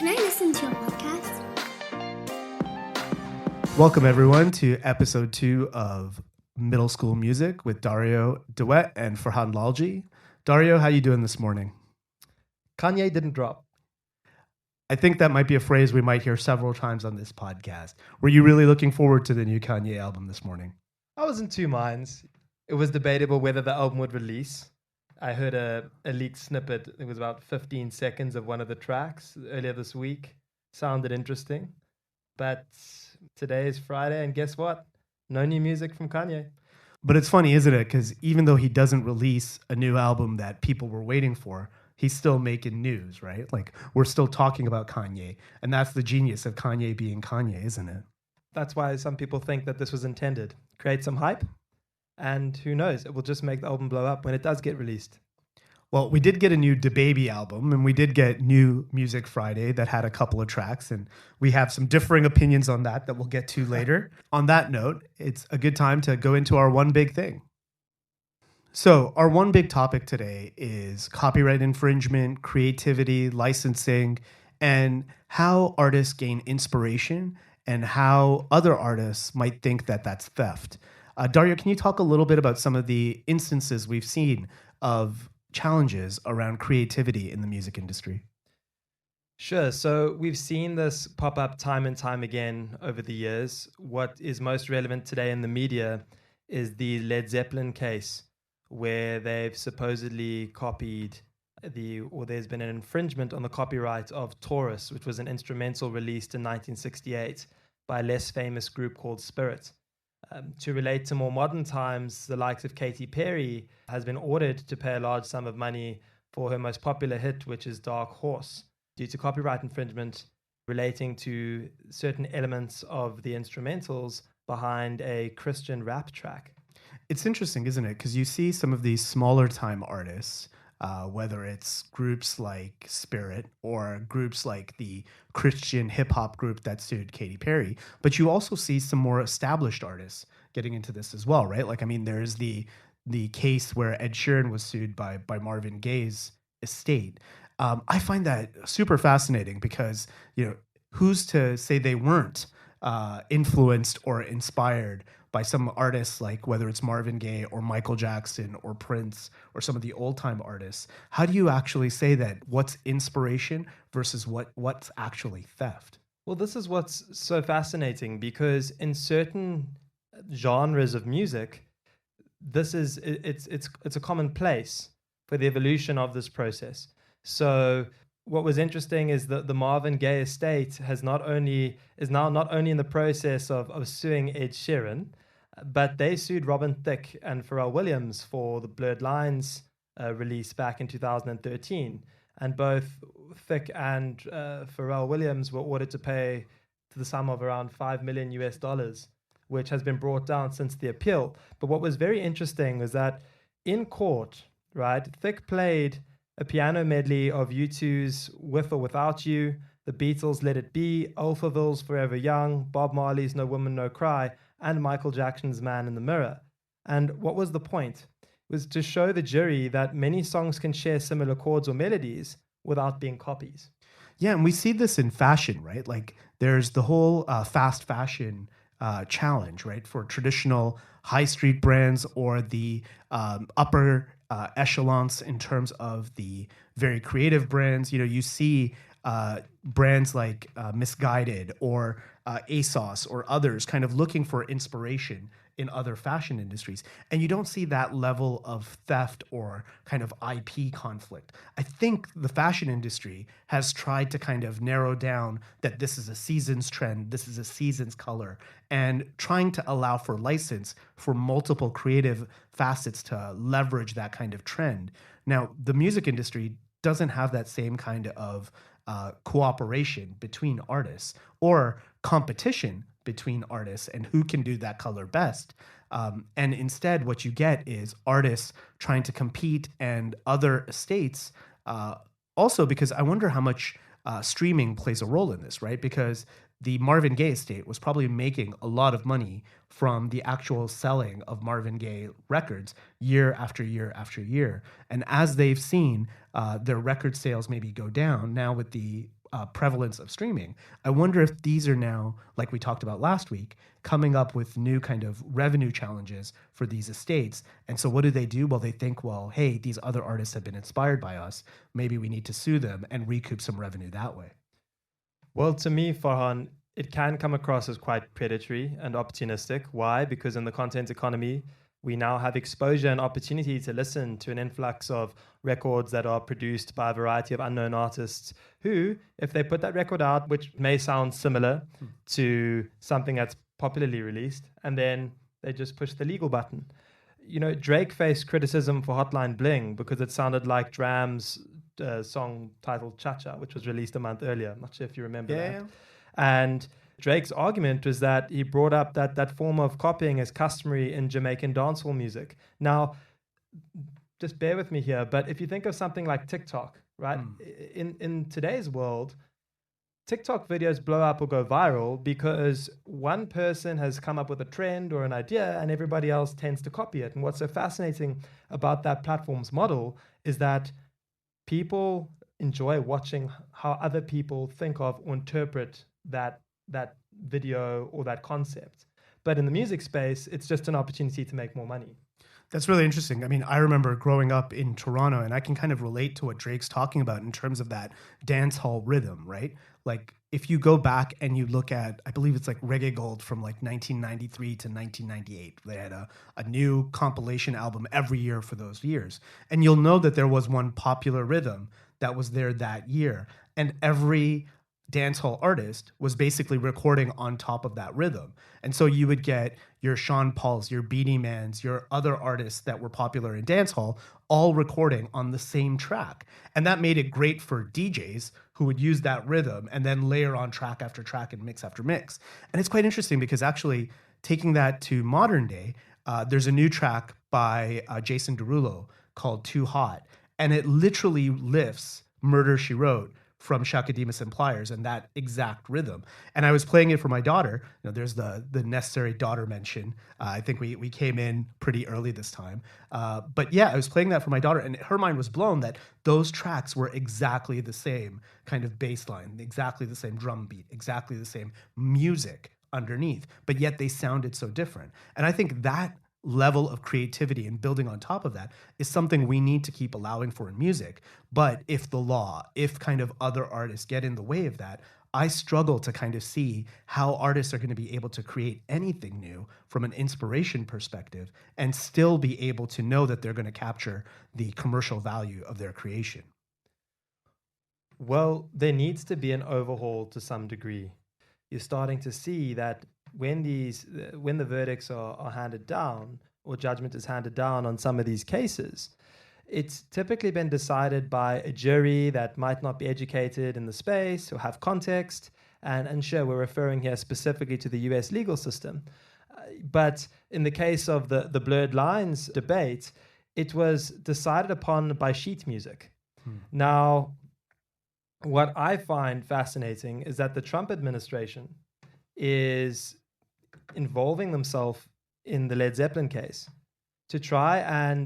Can I listen to your podcast? Welcome, everyone, to episode 2 of Middle School Music with Dario DeWet and Farhan Lalji. Dario, how you doing this morning? Kanye didn't drop. I think that might be a phrase we might hear several times on this podcast. Were you really looking forward to the new Kanye album this morning? I was in two minds. It was debatable whether the album would release. I heard a leaked snippet. It was about 15 seconds of one of the tracks earlier this week. Sounded interesting. But today is Friday, and guess what? No new music from Kanye. But it's funny, isn't it? Because even though he doesn't release a new album that people were waiting for, he's still making news, right? Like, we're still talking about Kanye. And that's the genius of Kanye being Kanye, isn't it? That's why some people think that this was intended. Create some hype, and who knows? It will just make the album blow up when it does get released. Well, we did get a new DaBaby album, and we did get New Music Friday that had a couple of tracks, and we have some differing opinions on that we'll get to later. On that note, it's a good time to go into our one big thing. So our one big topic today is copyright infringement, creativity, licensing, and how artists gain inspiration and how other artists might think that that's theft. Dario, can you talk a little bit about some of the instances we've seen of challenges around creativity in the music industry? Sure. So we've seen this pop up time and time again over the years. What is most relevant today in the media is the Led Zeppelin case, where they've supposedly copied there's been an infringement on the copyright of Taurus, which was an instrumental released in 1968 by a less famous group called Spirit. To relate to more modern times, the likes of Katy Perry has been ordered to pay a large sum of money for her most popular hit, which is Dark Horse, due to copyright infringement relating to certain elements of the instrumentals behind a Christian rap track. It's interesting, isn't it? Because you see some of these smaller time artists, whether it's groups like Spirit or groups like the Christian hip hop group that sued Katy Perry, but you also see some more established artists getting into this as well, right? Like, I mean, there's the case where Ed Sheeran was sued by Marvin Gaye's estate. I find that super fascinating because, who's to say they weren't influenced or inspired by some artists, like whether it's Marvin Gaye or Michael Jackson or Prince or some of the old time artists? How do you actually say that what's inspiration versus what's actually theft? Well, this is what's so fascinating, because in certain genres of music, it's a commonplace for the evolution of this process. So what was interesting is that the Marvin Gaye estate is now not only in the process of suing Ed Sheeran, but they sued Robin Thicke and Pharrell Williams for the Blurred Lines release back in 2013. And both Thicke and Pharrell Williams were ordered to pay to the sum of around $5 million US, which has been brought down since the appeal. But what was very interesting was that in court, right, Thicke played a piano medley of U2's With or Without You, the Beatles' Let It Be, Alphaville's Forever Young, Bob Marley's No Woman No Cry, and Michael Jackson's Man in the Mirror. And what was the point? It was to show the jury that many songs can share similar chords or melodies without being copies. Yeah, and we see this in fashion, right? Like, there's the whole fast fashion challenge, right? For traditional high street brands or the upper echelons in terms of the very creative brands. You see brands like Misguided or ASOS or others kind of looking for inspiration in other fashion industries. And you don't see that level of theft or kind of IP conflict. I think the fashion industry has tried to kind of narrow down that this is a season's trend, this is a season's color, and trying to allow for license for multiple creative facets to leverage that kind of trend. Now, the music industry doesn't have that same kind of cooperation between artists or competition between artists and who can do that color best. And instead, what you get is artists trying to compete and other estates. Also, because I wonder how much streaming plays a role in this, right? Because the Marvin Gaye estate was probably making a lot of money from the actual selling of Marvin Gaye records year after year after year. And as they've seen their record sales maybe go down, now with the prevalence of streaming, I wonder if these are now, like we talked about last week, coming up with new kind of revenue challenges for these estates. And so what do? Well, they think, well, hey, these other artists have been inspired by us. Maybe we need to sue them and recoup some revenue that way. Well, to me, Farhan, it can come across as quite predatory and opportunistic. Why? Because in the content economy, we now have exposure and opportunity to listen to an influx of records that are produced by a variety of unknown artists who, if they put that record out, which may sound similar to something that's popularly released, and then they just push the legal button. You know, Drake faced criticism for Hotline Bling because it sounded like Dram's song titled Cha-Cha, which was released a month earlier. I'm not sure if you remember that. Yeah. And Drake's argument was that he brought up that form of copying is customary in Jamaican dancehall music. Now, just bear with me here, but if you think of something like TikTok, right? In today's world, TikTok videos blow up or go viral because one person has come up with a trend or an idea and everybody else tends to copy it. And what's so fascinating about that platform's model is that people enjoy watching how other people think of or interpret that video or that concept. But in the music space, it's just an opportunity to make more money. That's really interesting. I mean, I remember growing up in Toronto, and I can kind of relate to what Drake's talking about in terms of that dance hall rhythm, right? Like, if you go back and you look at, I believe it's like Reggae Gold from like 1993 to 1998. They had a new compilation album every year for those years. And you'll know that there was one popular rhythm that was there that year. And every dancehall artist was basically recording on top of that rhythm. And so you would get your Sean Pauls, your Beanie Mans, your other artists that were popular in dancehall all recording on the same track. And that made it great for DJs who would use that rhythm and then layer on track after track and mix after mix. And it's quite interesting because actually taking that to modern day, there's a new track by Jason Derulo called Too Hot. And it literally lifts Murder, She Wrote from Shaka Demus and Pliers and that exact rhythm. And I was playing it for my daughter. You know, there's the necessary daughter mention. I think we came in pretty early this time. But yeah, I was playing that for my daughter and her mind was blown that those tracks were exactly the same kind of bass line, exactly the same drum beat, exactly the same music underneath, but yet they sounded so different. And I think that level of creativity and building on top of that is something we need to keep allowing for in music. But if the law, if kind of other artists get in the way of that, I struggle to kind of see how artists are going to be able to create anything new from an inspiration perspective and still be able to know that they're going to capture the commercial value of their creation. Well, there needs to be an overhaul to some degree. You're starting to see that when the verdicts are handed down or judgment is handed down on some of these cases, it's typically been decided by a jury that might not be educated in the space or have context. And sure, we're referring here specifically to the US legal system. But in the case of the blurred lines debate, it was decided upon by sheet music. Now, what I find fascinating is that the Trump administration is involving themselves in the Led Zeppelin case to try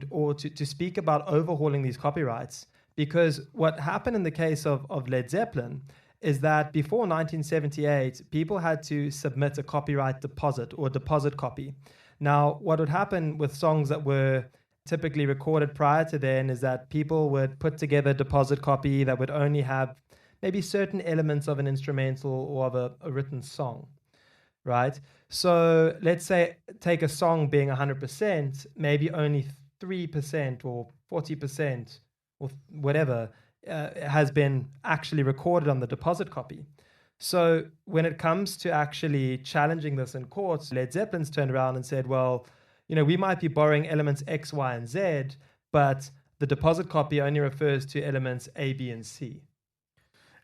to speak about overhauling these copyrights. Because what happened in the case of Led Zeppelin is that before 1978, people had to submit a copyright deposit or deposit copy. Now, what would happen with songs that were typically recorded prior to then is that people would put together a deposit copy that would only have maybe certain elements of an instrumental or of a written song, right? So let's say, take a song being 100%, maybe only 3% or 40% or whatever has been actually recorded on the deposit copy. So when it comes to actually challenging this in courts, Led Zeppelin's turned around and said, well, you know, we might be borrowing elements X, Y, and Z, but the deposit copy only refers to elements A, B, and C.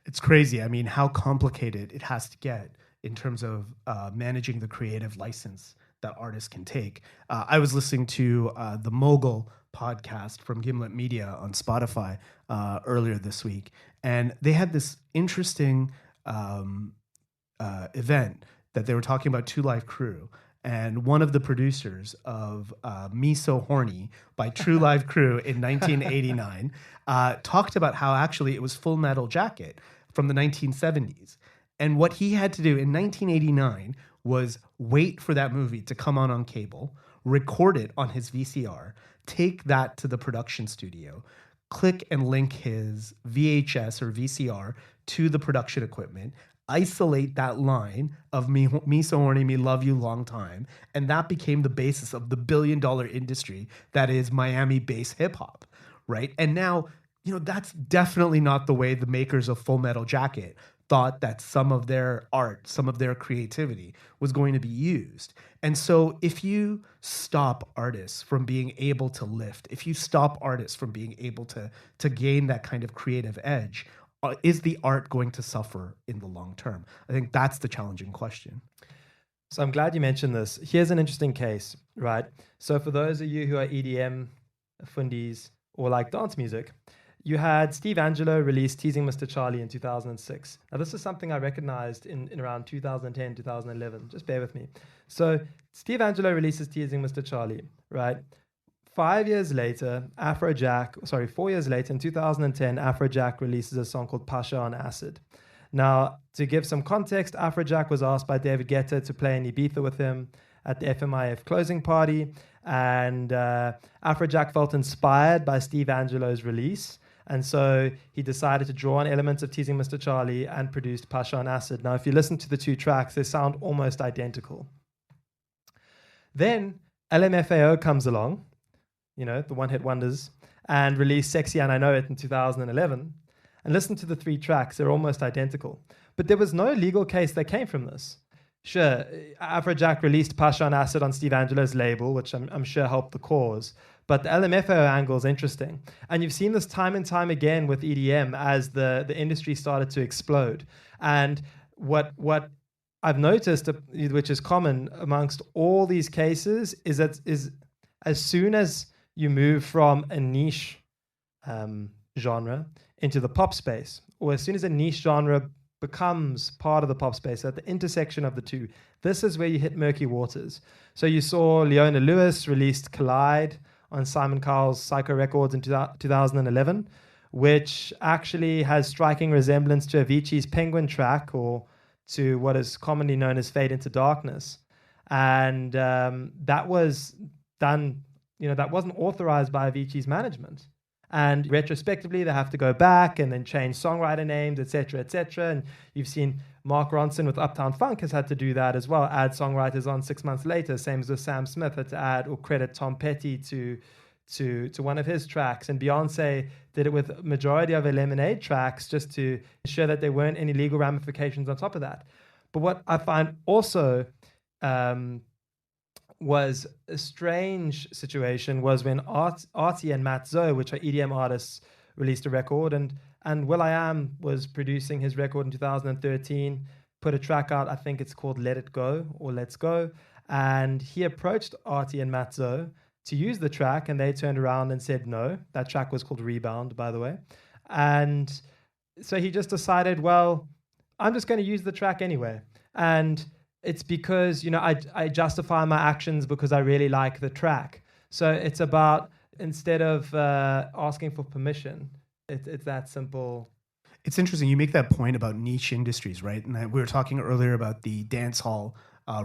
It's crazy. I mean, how complicated it has to get in terms of managing the creative license that artists can take. I was listening to the Mogul podcast from Gimlet Media on Spotify earlier this week, and they had this interesting event that they were talking about Two Live Crew. And one of the producers of Me So Horny by True Live Crew in 1989 talked about how actually it was Full Metal Jacket. from the 1970s. And what he had to do in 1989 was wait for that movie to come on cable, record it on his VCR, take that to the production studio, click and link his VHS or VCR to the production equipment, isolate that line of me so horny, me love you long time. And that became the basis of the billion-dollar industry that is Miami-based hip hop, right? And now, that's definitely not the way the makers of Full Metal Jacket thought that some of their art, some of their creativity was going to be used. And so if you stop artists from being able to lift, if you stop artists from being able to gain that kind of creative edge, is the art going to suffer in the long term? I think that's the challenging question. So I'm glad you mentioned this. Here's an interesting case, right? So for those of you who are EDM fundies or like dance music, you had Steve Angelo release Teasing Mr. Charlie in 2006. Now, this is something I recognized in around 2010, 2011. Just bear with me. So Steve Angelo releases Teasing Mr. Charlie, right? 4 years later, in 2010, Afrojack releases a song called Pasha on Acid. Now, to give some context, Afrojack was asked by David Guetta to play in Ibiza with him at the FMIF closing party, and Afrojack felt inspired by Steve Angelo's release, and so he decided to draw on elements of Teasing Mr. Charlie and produced Pasha on Acid. Now, if you listen to the two tracks, they sound almost identical. Then LMFAO comes along, the one-hit wonders, and released Sexy and I Know It in 2011. And listen to the three tracks, they're almost identical. But there was no legal case that came from this. Sure, Afrojack released Pasha on Acid on Steve Angelo's label, which I'm sure helped the cause. But the LMFAO angle is interesting. And you've seen this time and time again with EDM as the industry started to explode. And what I've noticed, which is common amongst all these cases, is as soon as you move from a niche genre into the pop space, or as soon as a niche genre becomes part of the pop space, at the intersection of the two, this is where you hit murky waters. So you saw Leona Lewis released Collide on Simon Cowell's Psycho Records in 2011, which actually has striking resemblance to Avicii's Penguin track, or to what is commonly known as Fade into Darkness. And that was done, that wasn't authorized by Avicii's management. And retrospectively, they have to go back and then change songwriter names, et cetera, et cetera. And you've seen Mark Ronson with Uptown Funk has had to do that as well, add songwriters on 6 months later. Same as with Sam Smith, had to add or credit Tom Petty to one of his tracks. And Beyonce did it with a majority of her Lemonade tracks just to ensure that there weren't any legal ramifications on top of that. But what I find also was a strange situation was when Artie and Matt Zoe, which are EDM artists, released a record, and will.i.am was producing his record in 2013, put a track out, I think it's called Let It Go or Let's Go, and he approached Artie and Matt Zoe to use the track, and they turned around and said no. That track was called Rebound, by the way. And so he just decided, well, I'm just going to use the track anyway. And it's because, I justify my actions because I really like the track. So it's about, instead of asking for permission, it's that simple. It's interesting. You make that point about niche industries, right? And we were talking earlier about the dance hall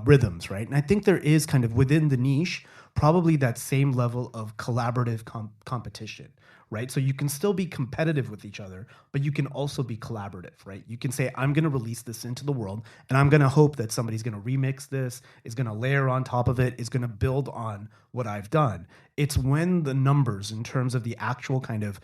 rhythms, right? And I think there is kind of within the niche, probably that same level of collaborative competition, right? So you can still be competitive with each other, but you can also be collaborative, right? You can say, I'm going to release this into the world, and I'm going to hope that somebody's going to remix this, is going to layer on top of it, is going to build on what I've done. It's when the numbers in terms of the actual kind of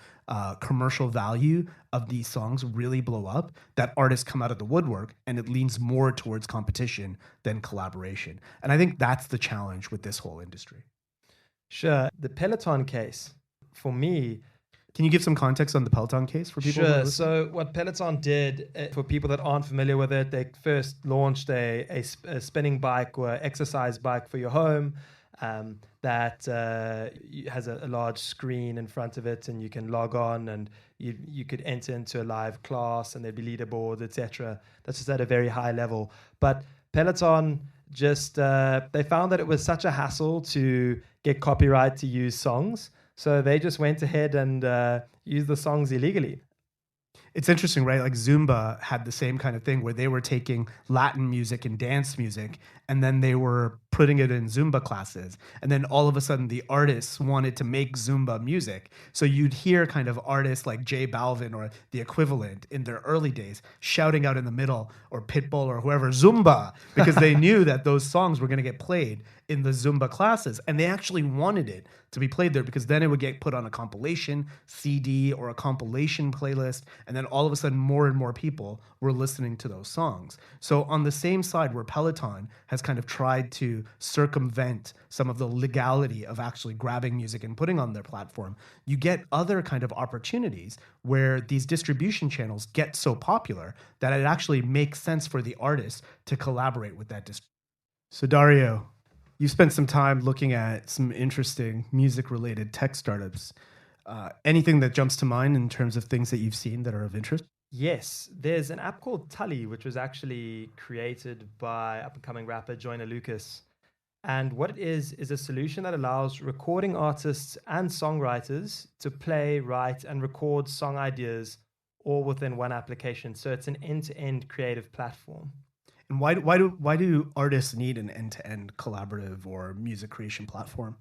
commercial value of these songs really blow up that artists come out of the woodwork, and it leans more towards competition than collaboration. And I think that's the challenge with this whole industry. Sure. The Peloton case, for me, can you give some context on the Peloton case for people? Sure. So what Peloton did, for people that aren't familiar with it, they first launched a spinning bike or exercise bike for your home that has a large screen in front of it, and you can log on, and you could enter into a live class, and there'd be leaderboards, etc. That's just at a very high level. But Peloton just they found that it was such a hassle to get copyright to use songs. So they just went ahead and used the songs illegally. It's interesting, right? Like Zumba had the same kind of thing where they were taking Latin music and dance music and then they were putting it in Zumba classes. And then all of a sudden the artists wanted to make Zumba music. So you'd hear kind of artists like J Balvin or the equivalent in their early days shouting out in the middle, or Pitbull or whoever, Zumba, because they knew that those songs were going to get played in the Zumba classes. And they actually wanted it to be played there because then it would get put on a compilation CD or a compilation playlist. And then all of a sudden, more and more people were listening to those songs. So on the same side where Peloton has kind of tried to circumvent some of the legality of actually grabbing music and putting on their platform, you get other kind of opportunities where these distribution channels get so popular that it actually makes sense for the artist to collaborate with that distribution. So Dario, you spent some time looking at some interesting music-related tech startups. Anything that jumps to mind in terms of things that you've seen that are of interest? Yes, there's an app called Tully, which was actually created by up-and-coming rapper Joyner Lucas. And what it is a solution that allows recording artists and songwriters to play, write, and record song ideas all within one application. So it's an end-to-end creative platform. And why do artists need an end-to-end collaborative or music creation platform?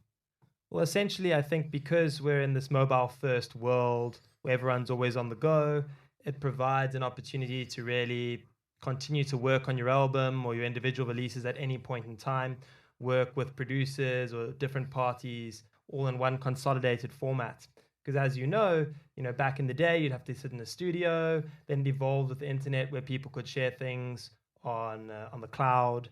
Well, essentially, I think because we're in this mobile-first world where everyone's always on the go, it provides an opportunity to really continue to work on your album or your individual releases at any point in time, work with producers or different parties all in one consolidated format. Because as you know, back in the day, you'd have to sit in a studio, then it evolved with the internet where people could share things on the cloud.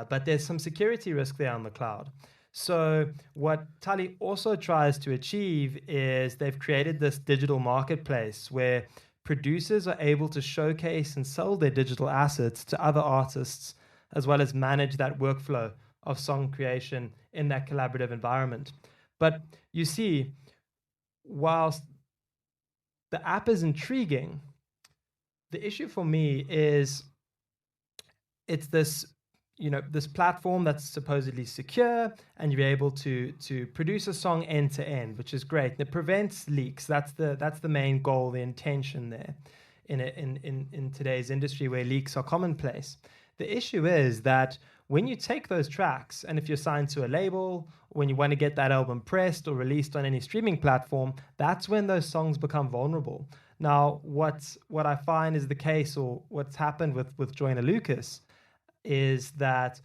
But there's some security risk there on the cloud. So what Tully also tries to achieve is they've created this digital marketplace where producers are able to showcase and sell their digital assets to other artists, as well as manage that workflow of song creation in that collaborative environment. But you see, whilst the app is intriguing, the issue for me is it's this platform that's supposedly secure, and you're able to produce a song end to end, which is great. It prevents leaks. That's the main goal, the intention there in today's industry where leaks are commonplace. The issue is that when you take those tracks, and if you're signed to a label, when you want to get that album pressed or released on any streaming platform, that's when those songs become vulnerable. Now, what I find is the case, or what's happened with Joyner Lucas, is that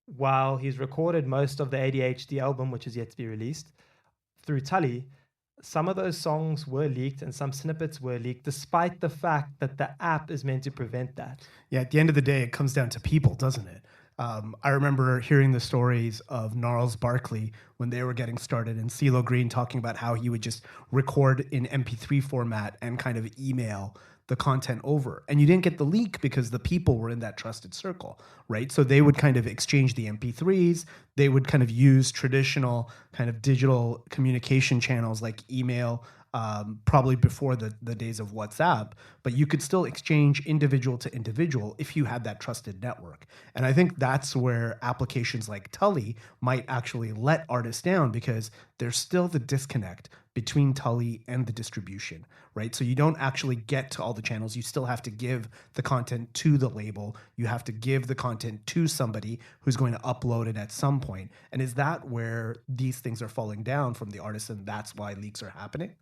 while he's recorded most of the ADHD album, which is yet to be released, through Tully, some of those songs were leaked and some snippets were leaked, despite the fact that the app is meant to prevent that. Yeah, at the end of the day, it comes down to people, doesn't it? I remember hearing the stories of Gnarls Barkley when they were getting started, and CeeLo Green talking about how he would just record in MP3 format and kind of email the content over. And you didn't get the leak because the people were in that trusted circle, right? So they would kind of exchange the MP3s. They would kind of use traditional kind of digital communication channels like email, probably before the days of WhatsApp, but you could still exchange individual to individual if you had that trusted network. And I think that's where applications like Tully might actually let artists down, because there's still the disconnect between Tully and the distribution, right? So you don't actually get to all the channels. You still have to give the content to the label. You have to give the content to somebody who's going to upload it at some point. And is that where these things are falling down from the artists, and that's why leaks are happening?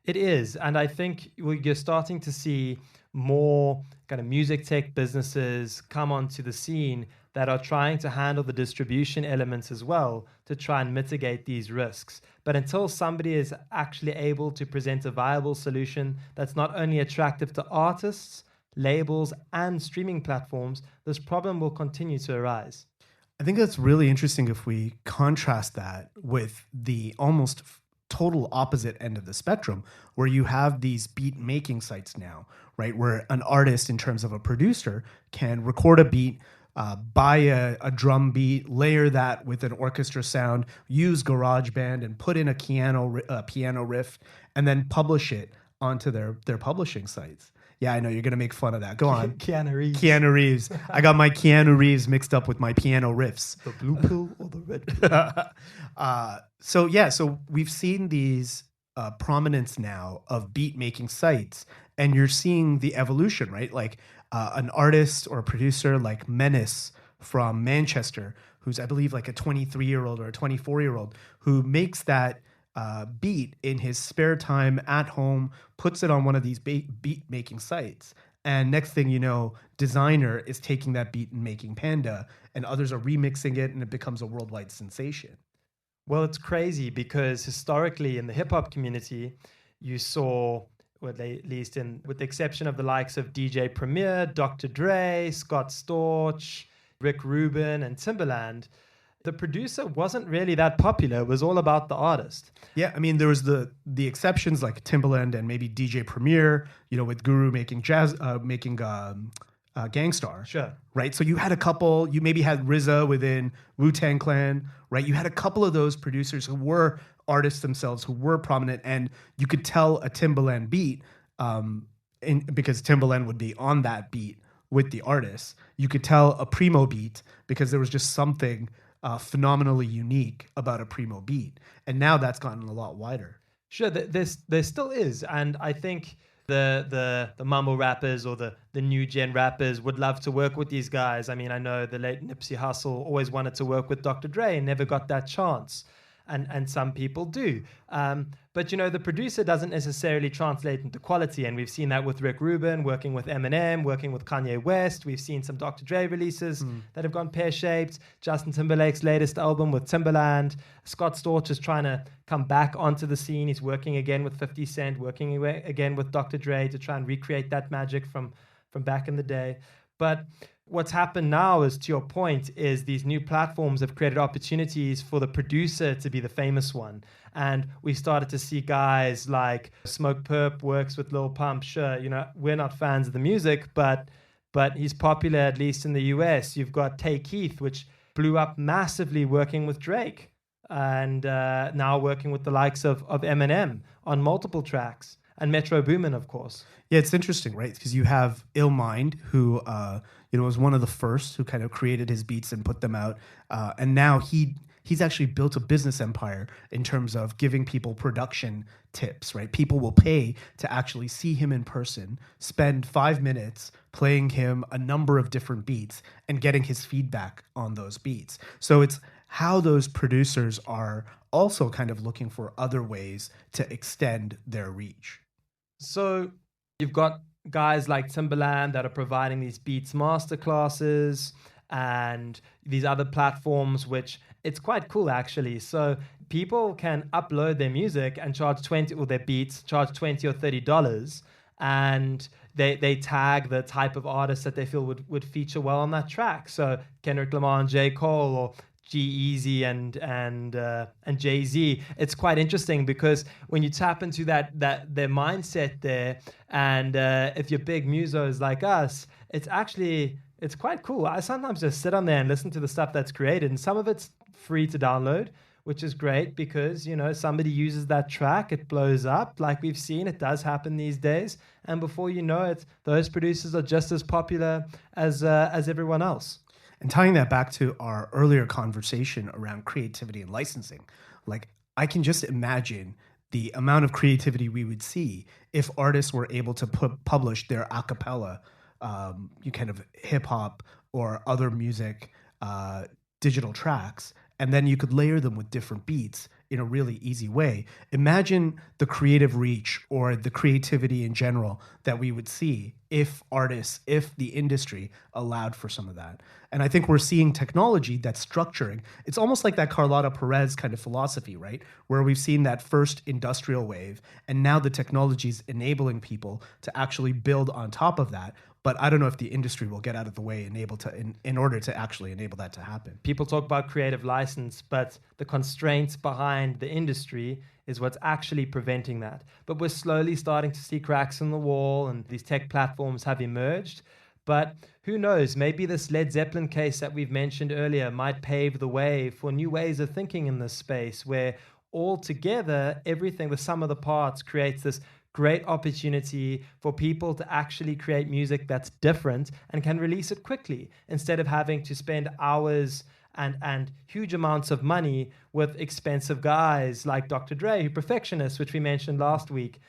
It is. And I think you're starting to see more kind of music tech businesses come onto the scene that are trying to handle the distribution elements as well to try and mitigate these risks. But until somebody is actually able to present a viable solution that's not only attractive to artists, labels, and streaming platforms, this problem will continue to arise. I think that's really interesting if we contrast that with the almost total opposite end of the spectrum, where you have these beat making sites now, right? Where an artist, in terms of a producer, can record a beat, buy a drum beat, layer that with an orchestra sound, use GarageBand and put in a piano riff, and then publish it onto their publishing sites. Yeah, I know you're going to make fun of that. Go on. Keanu Reeves. I got my Keanu Reeves mixed up with my piano riffs. The blue pill or the red pill? So we've seen these prominence now of beat making sites, And you're seeing the evolution, right? Like an artist or a producer like Menace from Manchester, who's, I believe, like a 23-year-old or a 24-year-old, who makes that beat in his spare time at home, puts it on one of these beat making sites. And next thing you know, Designer is taking that beat and making Panda, and others are remixing it, and it becomes a worldwide sensation. Well, it's crazy because historically in the hip hop community, you saw, well, at least with the exception of the likes of DJ Premier, Dr. Dre, Scott Storch, Rick Rubin, and Timbaland, the producer wasn't really that popular. It was all about the artist. Yeah, I mean, there was the exceptions like Timbaland and maybe DJ Premier, with Guru making Gangstar. Sure. Right? So you had a couple, you maybe had RZA within Wu-Tang Clan, right? You had a couple of those producers who were artists themselves, who were prominent, and you could tell a Timbaland beat, because Timbaland would be on that beat with the artist. You could tell a Primo beat because there was just something phenomenally unique about a Primo beat. And now that's gotten a lot wider. Sure, there still is. And I think the mumble rappers or the new gen rappers would love to work with these guys. I mean, I know the late Nipsey Hussle always wanted to work with Dr. Dre and never got that chance. And some people do. But, the producer doesn't necessarily translate into quality. And we've seen that with Rick Rubin working with Eminem, working with Kanye West. We've seen some Dr. Dre releases that have gone pear-shaped. Justin Timberlake's latest album with Timbaland. Scott Storch is trying to come back onto the scene. He's working again with 50 Cent, working again with Dr. Dre to try and recreate that magic from back in the day. But what's happened now is, to your point, is these new platforms have created opportunities for the producer to be the famous one. And we started to see guys like Smoke Perp works with Lil Pump. Sure, we're not fans of the music, but he's popular, at least in the US. You've got Tay Keith, which blew up massively working with Drake, and now working with the likes of Eminem on multiple tracks. And Metro Boomin, of course. Yeah, it's interesting, right? Because you have Illmind, who was one of the first who kind of created his beats and put them out, and now he's actually built a business empire in terms of giving people production tips, right? People will pay to actually see him in person, spend 5 minutes playing him a number of different beats and getting his feedback on those beats. So it's how those producers are also kind of looking for other ways to extend their reach. So you've got guys like Timbaland that are providing these beats masterclasses and these other platforms, which it's quite cool actually. So people can upload their music and charge 20, or their beats, charge $20 or $30, and they tag the type of artist that they feel would feature well on that track. So Kendrick Lamar and J. Cole, or G-Eazy and Jay-Z. It's quite interesting because when you tap into that their mindset there, and if you're big musos like us, it's quite cool. I sometimes just sit on there and listen to the stuff that's created, and some of it's free to download, which is great because somebody uses that track, it blows up. Like we've seen, it does happen these days, and before you know it, those producers are just as popular as everyone else. And tying that back to our earlier conversation around creativity and licensing, like I can just imagine the amount of creativity we would see if artists were able to publish their a cappella, kind of hip hop or other music, digital tracks, and then you could layer them with different beats in a really easy way. Imagine the creative reach or the creativity in general that we would see if the industry allowed for some of that. And I think we're seeing technology that's structuring. It's almost like that Carlotta Perez kind of philosophy, right? Where we've seen that first industrial wave, and now the technology is enabling people to actually build on top of that. But I don't know if the industry will get out of the way in order to actually enable that to happen. People talk about creative license, but the constraints behind the industry is what's actually preventing that. But we're slowly starting to see cracks in the wall, and these tech platforms have emerged. But who knows, maybe this Led Zeppelin case that we've mentioned earlier might pave the way for new ways of thinking in this space, where altogether, everything, the sum of the parts, creates this great opportunity for people to actually create music that's different and can release it quickly, instead of having to spend hours and huge amounts of money with expensive guys like Dr. Dre, who perfectionists, which we mentioned last week,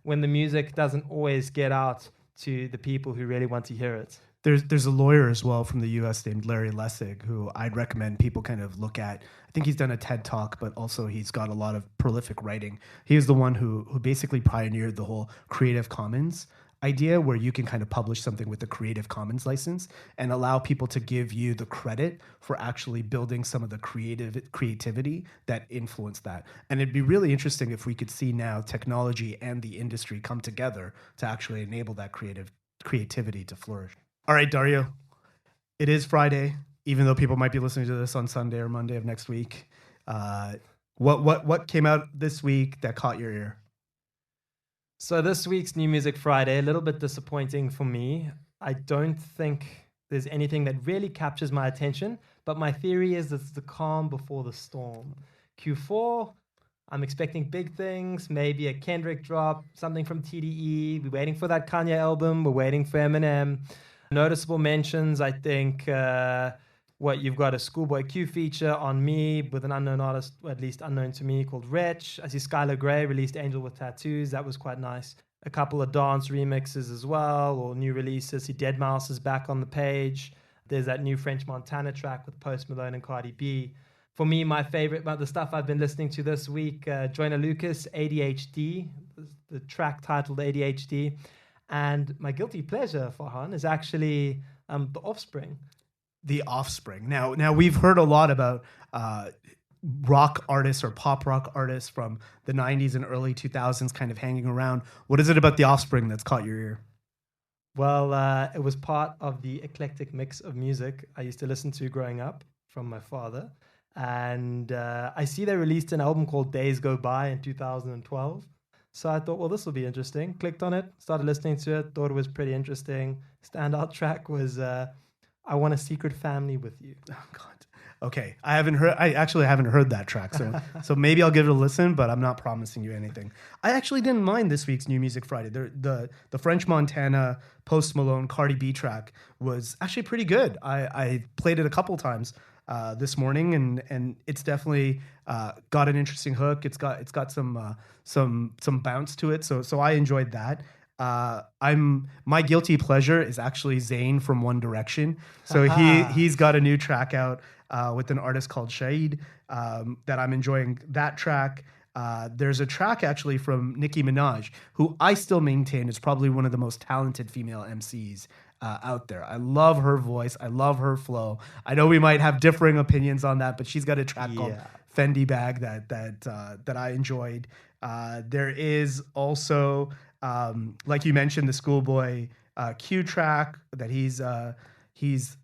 when the music doesn't always get out to the people who really want to hear it. There's a lawyer as well from the U.S. named Larry Lessig, who I'd recommend people kind of look at. I think he's done a TED Talk, but also he's got a lot of prolific writing. He is the one who basically pioneered the whole Creative Commons idea, where you can kind of publish something with the Creative Commons license and allow people to give you the credit for actually building some of the creativity that influenced that. And it'd be really interesting if we could see now technology and the industry come together to actually enable that creativity to flourish. All right, Dario, it is Friday, even though people might be listening to this on Sunday or Monday of next week. What came out this week that caught your ear? So this week's New Music Friday, a little bit disappointing for me. I don't think there's anything that really captures my attention, but my theory is it's the calm before the storm. Q4, I'm expecting big things, maybe a Kendrick drop, something from TDE. We're waiting for that Kanye album. We're waiting for Eminem. Noticeable mentions, I think, you've got a Schoolboy Q feature on Me with an unknown artist, or at least unknown to me, called Wretch. I see Skylar Grey released Angel with Tattoos. That was quite nice. A couple of dance remixes as well, or new releases. See Deadmau5 is back on the page. There's that new French Montana track with Post Malone and Cardi B. For me, my favorite, about the stuff I've been listening to this week, Joyner Lucas, ADHD, the track titled ADHD. And my guilty pleasure, Farhan, is actually The Offspring. The Offspring. Now we've heard a lot about rock artists or pop rock artists from the 90s and early 2000s kind of hanging around. What is it about The Offspring that's caught your ear? Well, it was part of the eclectic mix of music I used to listen to growing up from my father. And I see they released an album called Days Go By in 2012. So I thought, well, this will be interesting. Clicked on it, started listening to it, thought it was pretty interesting. Standout track was I Want a Secret Family with You. Oh, God. Okay. I actually haven't heard that track. So maybe I'll give it a listen, but I'm not promising you anything. I actually didn't mind this week's New Music Friday. The French Montana, Post Malone, Cardi B track was actually pretty good. I played it a couple times this morning, and it's definitely got an interesting hook. It's got some bounce to it. So I enjoyed that. My guilty pleasure is actually Zayn from One Direction. So he's got a new track out with an artist called Shahid that I'm enjoying that track. There's a track actually from Nicki Minaj, who I still maintain is probably one of the most talented female MCs out there. I love her voice. I love her flow. I know we might have differing opinions on that, but she's got a track called Fendi Bag that I enjoyed. There is also, like you mentioned, the Schoolboy Q track that he's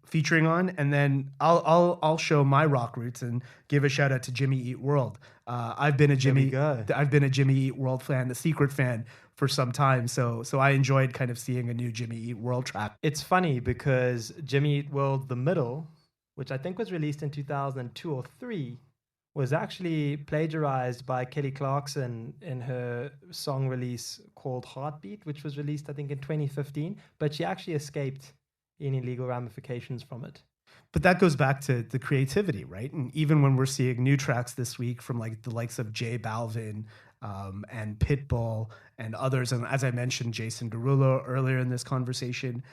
featuring on, and then I'll show my rock roots and give a shout out to Jimmy Eat World. I've been a Jimmy Eat World fan, the secret fan, for some time. So I enjoyed kind of seeing a new Jimmy Eat World track. It's funny because Jimmy Eat World, The Middle, which I think was released in 2002 or 3, was actually plagiarized by Kelly Clarkson in her song release called Heartbeat, which was released, I think, in 2015. But she actually escaped any legal ramifications from it. But that goes back to the creativity, right? And even when we're seeing new tracks this week from like the likes of J Balvin and Pitbull and others, and as I mentioned, Jason Derulo earlier in this conversation,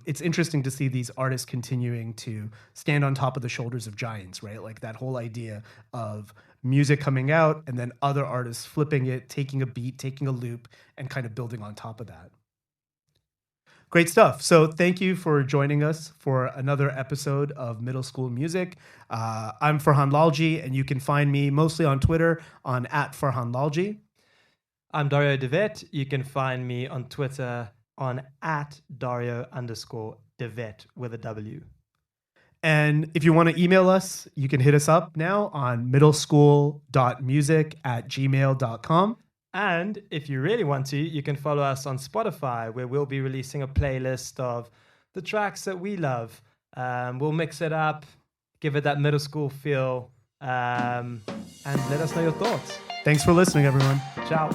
it's interesting to see these artists continuing to stand on top of the shoulders of giants, right? Like that whole idea of music coming out and then other artists flipping it, taking a beat, taking a loop, and kind of building on top of that. Great stuff. So thank you for joining us for another episode of Middle School Music. I'm Farhan Lalji, and you can find me mostly on Twitter on @Farhan Lalji. I'm Dario Devet. You can find me on Twitter on @Dario_Devet with a W. And if you want to email us, you can hit us up now on middleschool.music@gmail.com. And if you really want to, you can follow us on Spotify, where we'll be releasing a playlist of the tracks that we love. We'll mix it up, give it that middle school feel, and let us know your thoughts. Thanks for listening, everyone. Ciao.